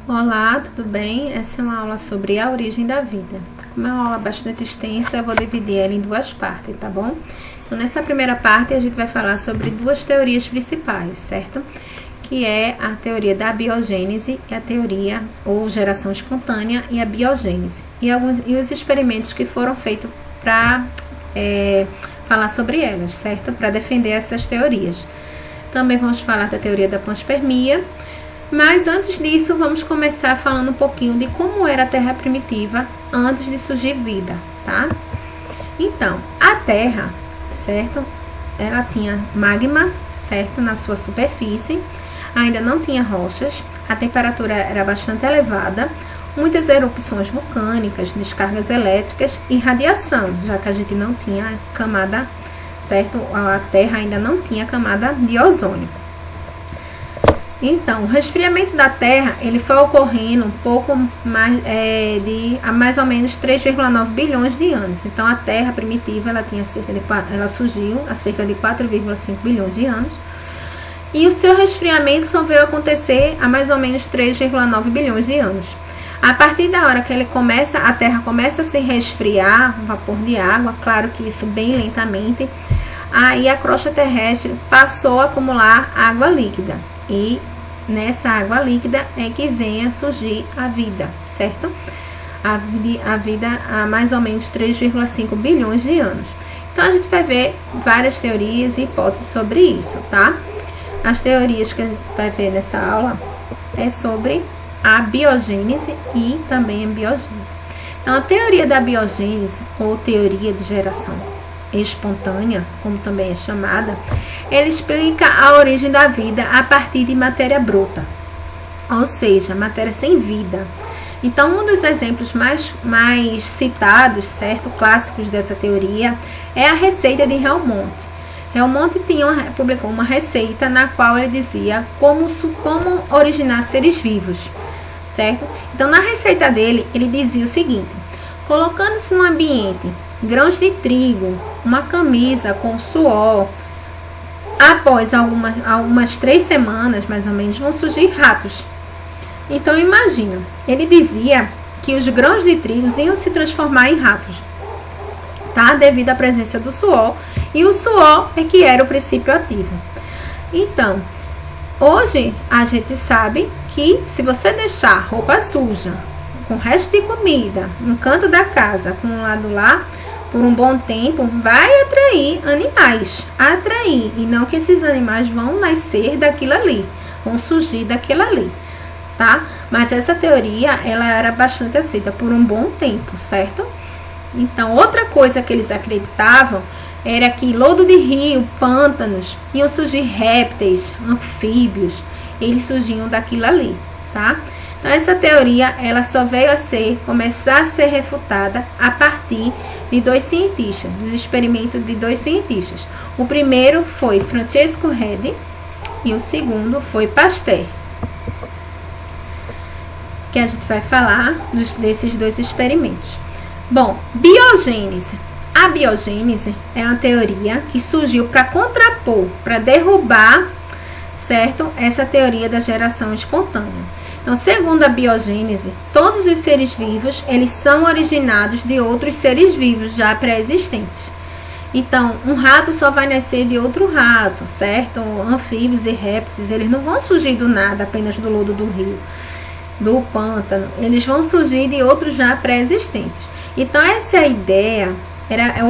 Olá, tudo bem? Essa é uma aula sobre a origem da vida. Como é uma aula bastante extensa, eu vou dividir ela em duas partes, tá bom? Então, nessa primeira parte, a gente vai falar sobre duas teorias principais, certo? Que é a teoria da biogênese e a teoria ou geração espontânea e a biogênese. E os experimentos que foram feitos para falar sobre elas, certo? Para defender essas teorias. Também vamos falar da teoria da panspermia. Mas antes disso, vamos começar falando um pouquinho de como era a Terra primitiva antes de surgir vida, tá? Então, a Terra, certo? Ela tinha magma, certo? Na sua superfície, ainda não tinha rochas, a temperatura era bastante elevada, muitas erupções vulcânicas, descargas elétricas e radiação, já que a gente não tinha camada, certo? A Terra ainda não tinha camada de ozônio. Então, o resfriamento da Terra, ele foi ocorrendo um pouco mais há mais ou menos 3,9 bilhões de anos. Então, a Terra primitiva, ela surgiu há cerca de 4,5 bilhões de anos. E o seu resfriamento só veio acontecer há mais ou menos 3,9 bilhões de anos. A partir da hora que a Terra começa a se resfriar, vapor de água, claro que isso bem lentamente, aí a crosta terrestre passou a acumular água líquida. E nessa água líquida é que vem a surgir a vida, certo? A vida há mais ou menos 3,5 bilhões de anos. Então, a gente vai ver várias teorias e hipóteses sobre isso, tá? As teorias que a gente vai ver nessa aula é sobre a biogênese e também a biogênese. Então, a teoria da biogênese, ou teoria de geração espontânea, como também é chamada, ele explica a origem da vida a partir de matéria bruta, ou seja, matéria sem vida. Então, um dos exemplos mais citados, certo, clássicos dessa teoria, é a receita de Helmont. Helmont publicou uma receita na qual ele dizia como originar seres vivos, certo? Então, na receita dele, ele dizia o seguinte: colocando-se no ambiente grãos de trigo, uma camisa com suor, após algumas 3 semanas, mais ou menos, vão surgir ratos. Então, imagina, ele dizia que os grãos de trigo iam se transformar em ratos, tá? Devido à presença do suor, e o suor é que era o princípio ativo. Então, hoje a gente sabe que se você deixar roupa suja, com resto de comida, no canto da casa, com um lado lá, por um bom tempo, vai atrair animais, e não que esses animais vão nascer daquilo ali, vão surgir daquilo ali, tá? Mas essa teoria, ela era bastante aceita por um bom tempo, certo? Então, outra coisa que eles acreditavam era que lodo de rio, pântanos, iam surgir répteis, anfíbios, eles surgiam daquilo ali, tá? Então, essa teoria, ela só veio começar a ser refutada a partir de 2 cientistas, dos experimentos de 2 cientistas. O primeiro foi Francesco Redi e o segundo foi Pasteur, que a gente vai falar desses 2 experimentos. Bom, biogênese. A biogênese é uma teoria que surgiu para contrapor, para derrubar, certo, essa teoria da geração espontânea. Então, segundo a biogênese, todos os seres vivos, eles são originados de outros seres vivos já pré-existentes. Então, um rato só vai nascer de outro rato, certo? Anfíbios e répteis, eles não vão surgir do nada, apenas do lodo do rio, do pântano. Eles vão surgir de outros já pré-existentes. Então, essa ideia,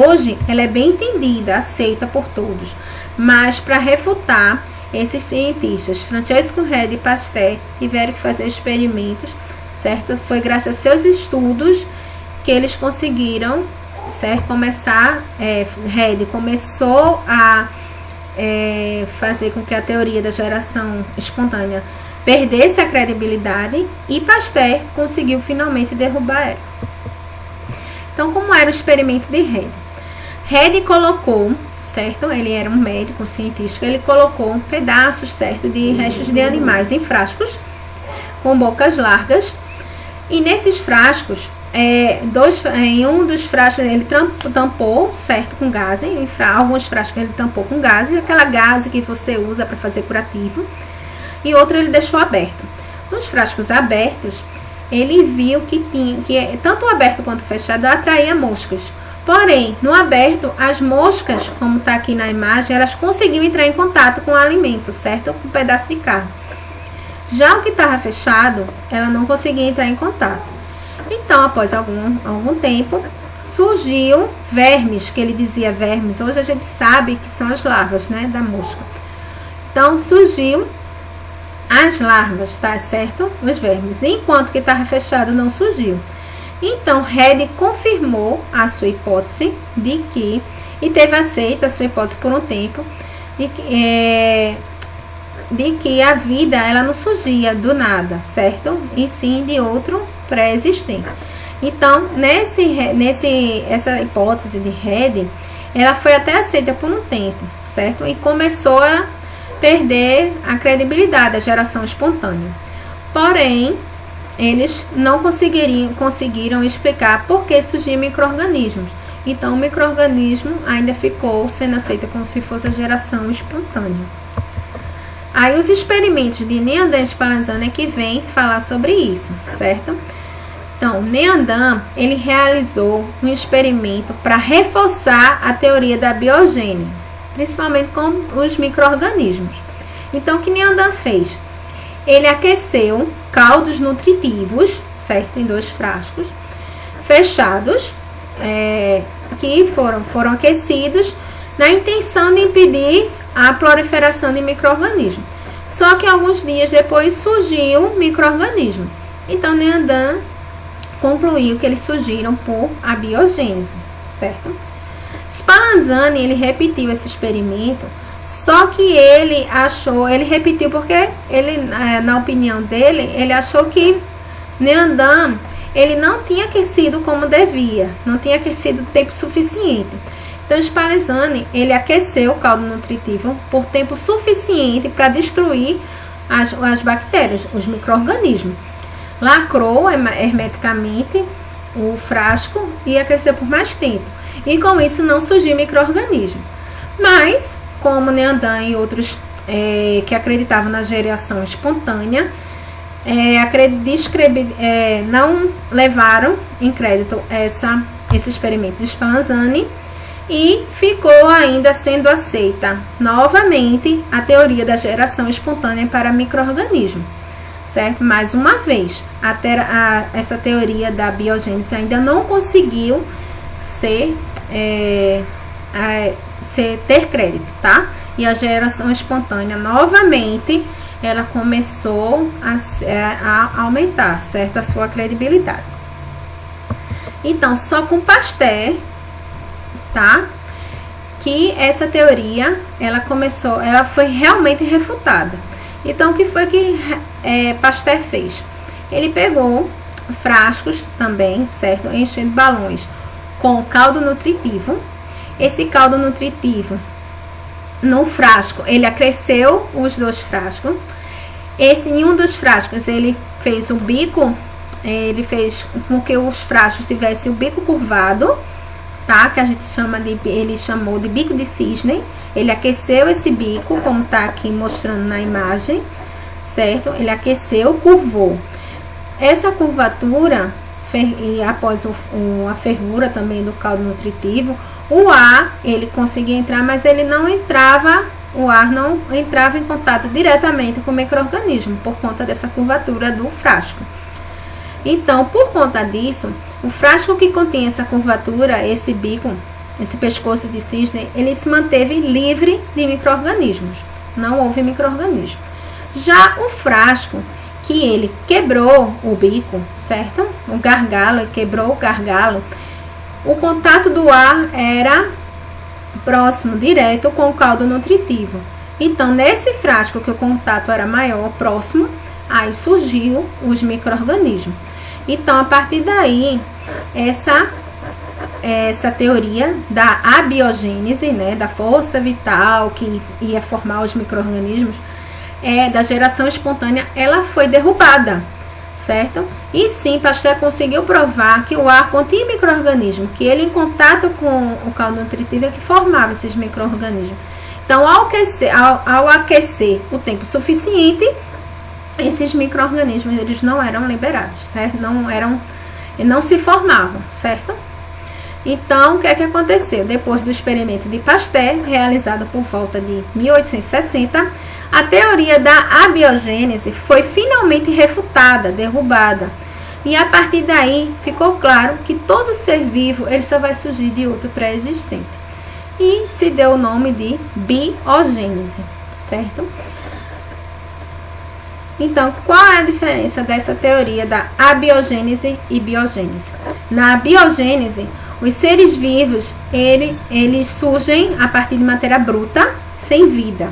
hoje, ela é bem entendida, aceita por todos. Mas, para refutar, esses cientistas, Francesco Redi e Pasteur, tiveram que fazer experimentos, certo? Foi graças a seus estudos que eles conseguiram, certo? Redi começou a fazer com que a teoria da geração espontânea perdesse a credibilidade e Pasteur conseguiu finalmente derrubar ela. Então, como era o experimento de Redi? Redi colocou, certo? Ele era um médico, cientista, ele colocou pedaços, certo, de restos de animais em frascos com bocas largas, e nesses frascos, em um dos frascos ele tampou, certo, com gás, alguns frascos ele tampou com gás, aquela gás que você usa para fazer curativo, e outro ele deixou aberto. Nos frascos abertos, ele viu que tanto o aberto quanto o fechado atraía moscas. Porém, no aberto, as moscas, como está aqui na imagem, elas conseguiam entrar em contato com o alimento, certo? Com um pedaço de carne. Já o que estava fechado, ela não conseguia entrar em contato. Então, após algum tempo, surgiu vermes, que ele dizia vermes. Hoje a gente sabe que são as larvas, né, da mosca. Então, surgiu as larvas, tá certo? Os vermes. Enquanto que estava fechado, não surgiu. Então, Redi confirmou a sua hipótese de que, e teve aceita a sua hipótese por um tempo, de que a vida ela não surgia do nada, certo? E sim de outro pré-existente. Então, essa hipótese de Redi, ela foi até aceita por um tempo, certo? E começou a perder a credibilidade da geração espontânea. Porém, eles não conseguiram explicar por que surgiam micro-organismos. Então, o micro-organismo ainda ficou sendo aceito como se fosse a geração espontânea. Aí, os experimentos de Neandam e Spallanzani é que vem falar sobre isso, certo? Então, Neandam, ele realizou um experimento para reforçar a teoria da biogênese, principalmente com os micro-organismos. Então, o que Neandam fez? Ele aqueceu caldos nutritivos, certo? Em 2 frascos fechados, que foram aquecidos na intenção de impedir a proliferação de micro-organismos. Só que alguns dias depois surgiu um micro-organismo. Então, Neandam concluiu que eles surgiram por abiogênese, certo? Spallanzani, ele repetiu esse experimento, só que ele repetiu porque ele, na opinião dele, ele achou que Neandam, ele não tinha aquecido como devia, não tinha aquecido tempo suficiente. Então, Spallanzani, ele aqueceu o caldo nutritivo por tempo suficiente para destruir as bactérias, os micro-organismos. Lacrou hermeticamente o frasco e aqueceu por mais tempo. E com isso não surgiu micro-organismo. Mas, como Neandam e outros que acreditavam na geração espontânea, não levaram em crédito esse experimento de Spallanzani e ficou ainda sendo aceita novamente a teoria da geração espontânea para micro-organismo, certo? Mais uma vez, essa teoria da biogênese ainda não conseguiu ter crédito, tá? E a geração espontânea novamente ela começou a aumentar, certo? A sua credibilidade. Então, só com Pasteur, tá? Que essa teoria ela foi realmente refutada. Então, o que foi que Pasteur fez? Ele pegou frascos também, certo? Enchendo balões com caldo nutritivo. Esse caldo nutritivo no frasco, ele acresceu os 2 frascos. Em um dos frascos, ele fez o bico, ele fez com que os frascos tivessem o bico curvado, tá? Que a gente ele chamou de bico de cisne. Ele aqueceu esse bico, como tá aqui mostrando na imagem, certo? Ele aqueceu, curvou. Essa curvatura, e após a fervura também do caldo nutritivo, o ar, ele conseguia entrar, mas o ar não entrava em contato diretamente com o micro-organismo, por conta dessa curvatura do frasco. Então, por conta disso, o frasco que continha essa curvatura, esse bico, esse pescoço de cisne, ele se manteve livre de micro-organismos. Não houve micro-organismo. Já o frasco, que ele quebrou o bico, certo? O gargalo, ele quebrou o gargalo. O contato do ar era próximo, direto com o caldo nutritivo. Então, nesse frasco que o contato era maior, próximo, aí surgiu os micro-organismos. Então, a partir daí, essa teoria da abiogênese, né, da força vital que ia formar os micro-organismos, da geração espontânea, ela foi derrubada, certo? E sim, Pasteur conseguiu provar que o ar continha micro-organismo, que ele em contato com o caldo nutritivo é que formava esses micro-organismos. Então, ao aquecer o tempo suficiente, esses micro-organismos eles não eram liberados, certo? Não se formavam, certo? Então, o que é que aconteceu? Depois do experimento de Pasteur, realizado por volta de 1860, a teoria da abiogênese foi finalmente refutada, derrubada. E a partir daí, ficou claro que todo ser vivo ele só vai surgir de outro pré-existente. E se deu o nome de biogênese, certo? Então, qual é a diferença dessa teoria da abiogênese e biogênese? Na biogênese, os seres vivos, eles surgem a partir de matéria bruta, sem vida.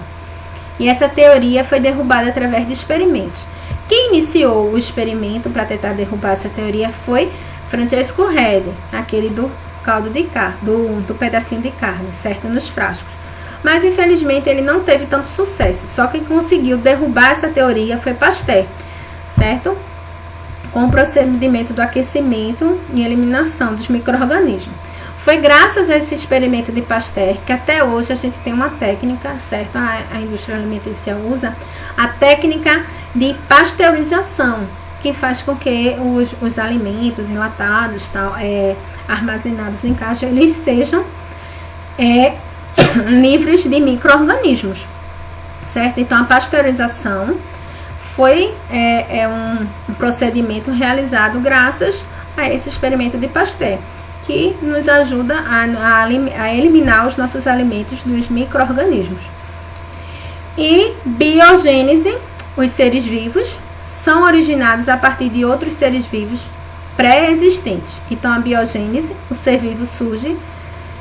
E essa teoria foi derrubada através de experimentos. Quem iniciou o experimento para tentar derrubar essa teoria foi Francesco Redi, aquele do caldo de carne, do pedacinho de carne, certo? Nos frascos. Mas, infelizmente, ele não teve tanto sucesso. Só quem conseguiu derrubar essa teoria foi Pasteur, certo? Com o procedimento do aquecimento e eliminação dos micro-organismos. Foi graças a esse experimento de Pasteur que até hoje a gente tem uma técnica, certo? A indústria alimentícia usa a técnica de pasteurização, que faz com que os alimentos enlatados, armazenados em caixa, eles sejam livres de micro-organismos, certo? Então, a pasteurização foi um procedimento realizado graças a esse experimento de Pasteur, que nos ajuda a eliminar os nossos alimentos dos micro-organismos. E biogênese, os seres vivos são originados a partir de outros seres vivos pré-existentes. Então, a biogênese, o ser vivo surge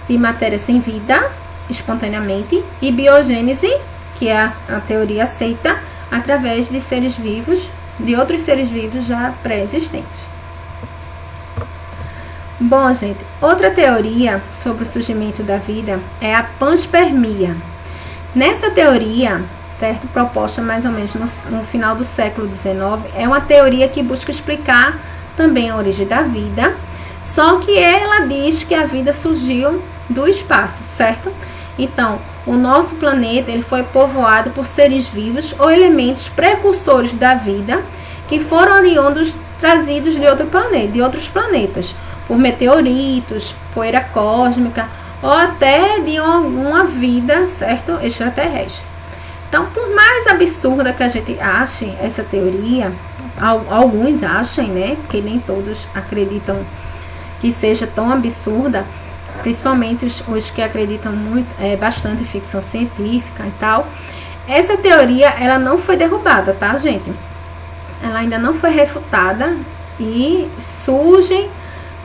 de matéria sem vida, espontaneamente, e biogênese, que é a teoria aceita, através de seres vivos, de outros seres vivos já pré-existentes. Bom, gente, outra teoria sobre o surgimento da vida é a panspermia. Nessa teoria, certo, proposta mais ou menos no final do século XIX, é uma teoria que busca explicar também a origem da vida, só que ela diz que a vida surgiu do espaço, certo? Então, o nosso planeta ele foi povoado por seres vivos ou elementos precursores da vida que foram oriundos trazidos de outros planetas, por meteoritos, poeira cósmica ou até de alguma vida, certo, extraterrestre. Então, por mais absurda que a gente ache essa teoria, alguns achem, né, porque nem todos acreditam que seja tão absurda, principalmente os que acreditam bastante em ficção científica e tal. Essa teoria, ela não foi derrubada, tá, gente? Ela ainda não foi refutada e surgem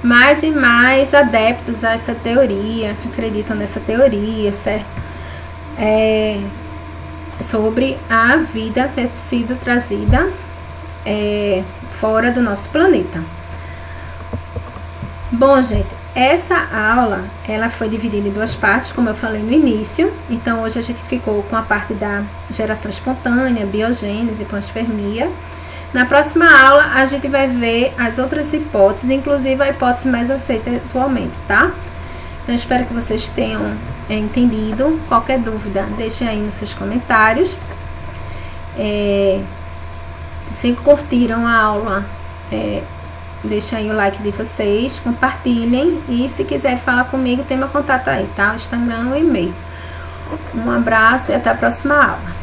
mais e mais adeptos a essa teoria, que acreditam nessa teoria, certo? Sobre a vida ter sido trazida fora do nosso planeta. Bom, gente, essa aula, ela foi dividida em duas partes, como eu falei no início. Então, hoje a gente ficou com a parte da geração espontânea, biogênese, panspermia. Na próxima aula, a gente vai ver as outras hipóteses, inclusive a hipótese mais aceita atualmente, tá? Então, espero que vocês tenham entendido. Qualquer dúvida, deixem aí nos seus comentários. Se curtiram a aula, deixem aí o like de vocês, compartilhem. E se quiser falar comigo, tem meu contato aí, tá? O Instagram, o e-mail. Um abraço e até a próxima aula.